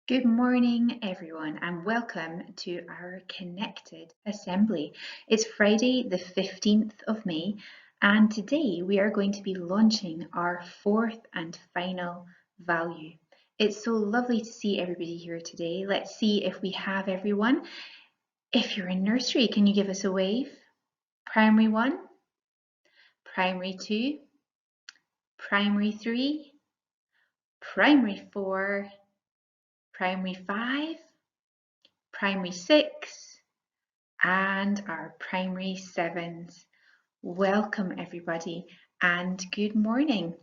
Good morning, everyone, and welcome to our Connected Assembly. It's Friday, the 15th of May, and today we are going to be launching our fourth and final value. It's so lovely to see everybody here today. Let's see if we have everyone. If you're in nursery, can you give us a wave? Primary 1, Primary 2, Primary 3, Primary 4, Primary 5, Primary 6, and our Primary 7s. Welcome everybody and good morning.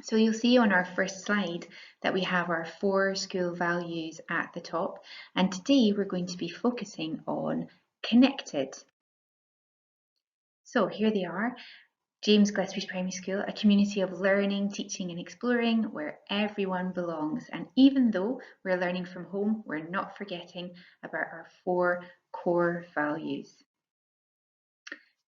So you'll see on our first slide that we have our 4 school values at the top, and today we're going to be focusing on connected. So here they are. James Gillespie's Primary School, a community of learning, teaching and exploring where everyone belongs. And even though we're learning from home, we're not forgetting about our 4 core values.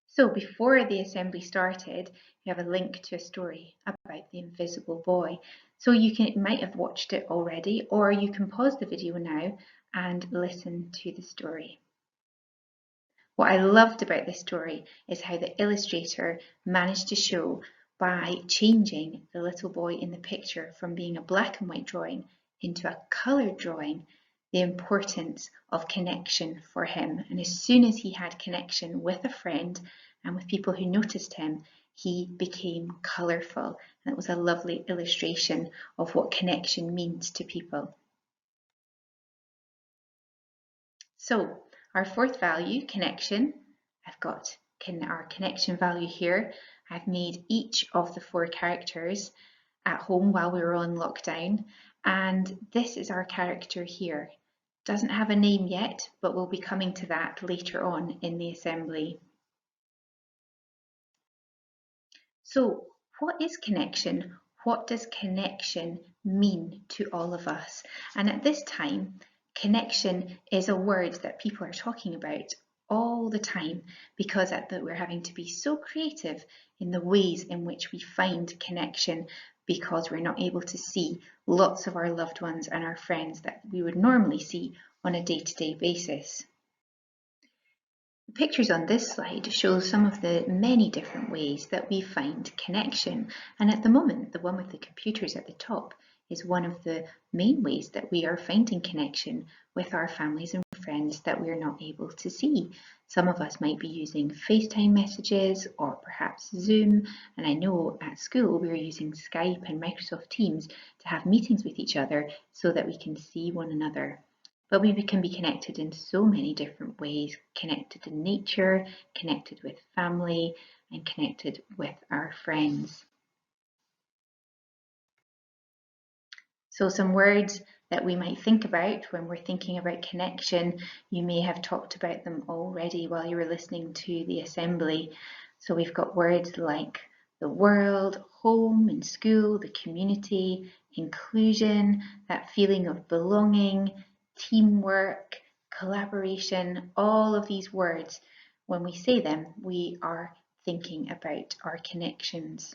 So before the assembly started, we have a link to a story about the invisible boy. So you might have watched it already, or you can pause the video now and listen to the story. What I loved about this story is how the illustrator managed to show, by changing the little boy in the picture from being a black and white drawing into a coloured drawing, the importance of connection for him. And as soon as he had connection with a friend and with people who noticed him, he became colourful. And it was a lovely illustration of what connection means to people. So our fourth value, connection, I've got our connection value here. I've made each of the 4 characters at home while we were on lockdown, and this is our character here. Doesn't have a name yet, but we'll be coming to that later on in the assembly. So what is connection? What does connection mean to all of us? And at this time, connection is a word that people are talking about all the time because we're having to be so creative in the ways in which we find connection, because we're not able to see lots of our loved ones and our friends that we would normally see on a day-to-day basis. The pictures on this slide show some of the many different ways that we find connection, and at the moment the one with the computers at the top is one of the main ways that we are finding connection with our families and friends that we're not able to see. Some of us might be using FaceTime messages or perhaps Zoom, and I know at school we're using Skype and Microsoft Teams to have meetings with each other so that we can see one another. But we can be connected in so many different ways, connected in nature, connected with family, and connected with our friends. So some words that we might think about when we're thinking about connection, you may have talked about them already while you were listening to the assembly. So we've got words like the world, home and school, the community, inclusion, that feeling of belonging, teamwork, collaboration. All of these words, when we say them, we are thinking about our connections.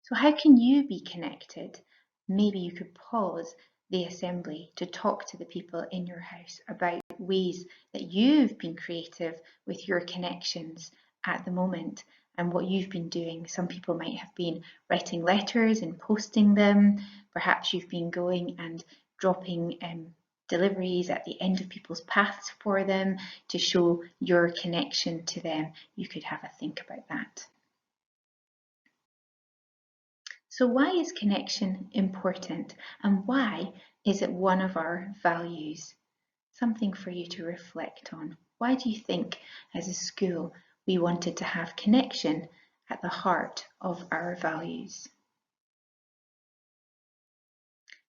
So how can you be connected? Maybe you could pause the assembly to talk to the people in your house about ways that you've been creative with your connections at the moment and what you've been doing. Some people might have been writing letters and posting them. Perhaps you've been going and dropping deliveries at the end of people's paths for them to show your connection to them. You could have a think about that. So why is connection important, and why is it one of our values? Something for you to reflect on. Why do you think as a school we wanted to have connection at the heart of our values?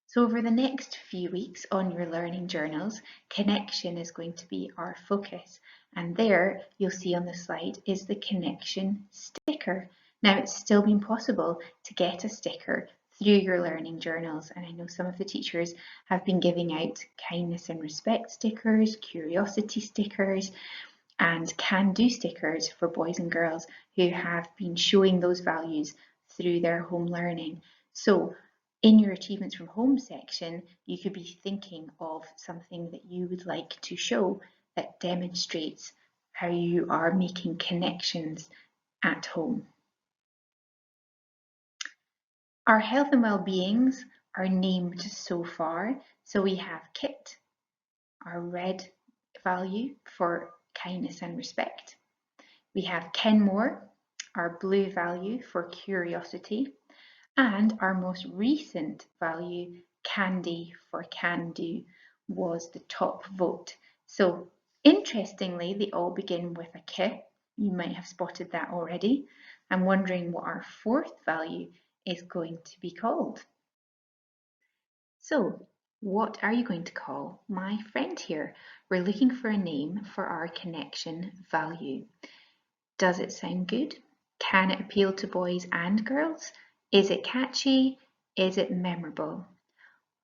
So over the next few weeks on your learning journals, connection is going to be our focus. And there you'll see on the slide is the connection sticker. Now it's still been possible to get a sticker through your learning journals. And I know some of the teachers have been giving out kindness and respect stickers, curiosity stickers, and can-do stickers for boys and girls who have been showing those values through their home learning. So In your achievements from home section, you could be thinking of something that you would like to show that demonstrates how you are making connections at home. Our health and well-beings are named so far. So we have Kit, our red value for kindness and respect. We have Kenmore, our blue value for curiosity. And our most recent value, Candy for can do, was the top vote. So interestingly, they all begin with a K. You might have spotted that already. I'm wondering what our fourth value is going to be called. So what are you going to call my friend here? We're looking for a name for our connection value. Does it sound good? Can it appeal to boys and girls? Is it catchy? Is it memorable?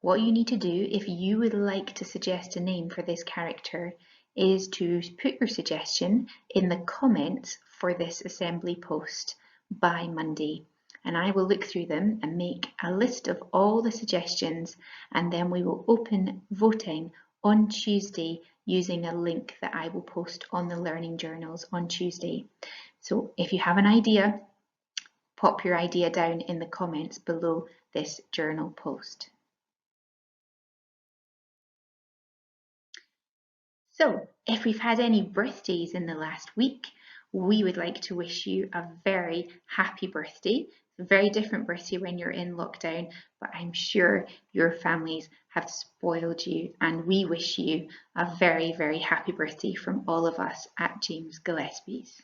What you need to do if you would like to suggest a name for this character is to put your suggestion in the comments for this assembly post by Monday. And I will look through them and make a list of all the suggestions, and then we will open voting on Tuesday using a link that I will post on the Learning Journals on Tuesday. So if you have an idea, pop your idea down in the comments below this journal post. So if we've had any birthdays in the last week, we would like to wish you a very happy birthday. It's a very different birthday when you're in lockdown, but I'm sure your families have spoiled you, and we wish you a very, very happy birthday from all of us at James Gillespie's.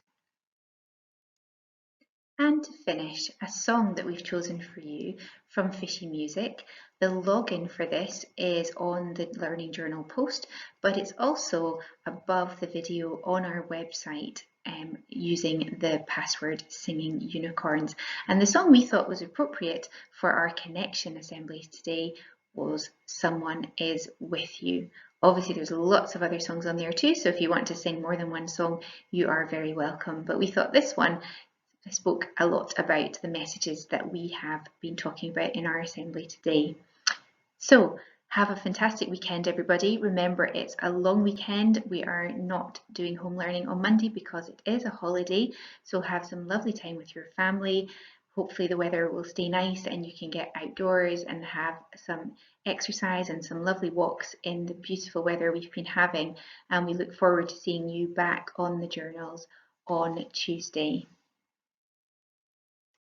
And to finish, a song that we've chosen for you from Fishy Music. The login for this is on the Learning Journal post, but it's also above the video on our website using the password Singing Unicorns. And the song we thought was appropriate for our connection assemblies today was Someone Is With You. Obviously, there's lots of other songs on there too, so if you want to sing more than one song, you are very welcome. But we thought this one spoke a lot about the messages that we have been talking about in our assembly today. So have a fantastic weekend, everybody. Remember, it's a long weekend. We are not doing home learning on Monday because it is a holiday. So have some lovely time with your family. Hopefully the weather will stay nice and you can get outdoors and have some exercise and some lovely walks in the beautiful weather we've been having. And we look forward to seeing you back on the journals on Tuesday.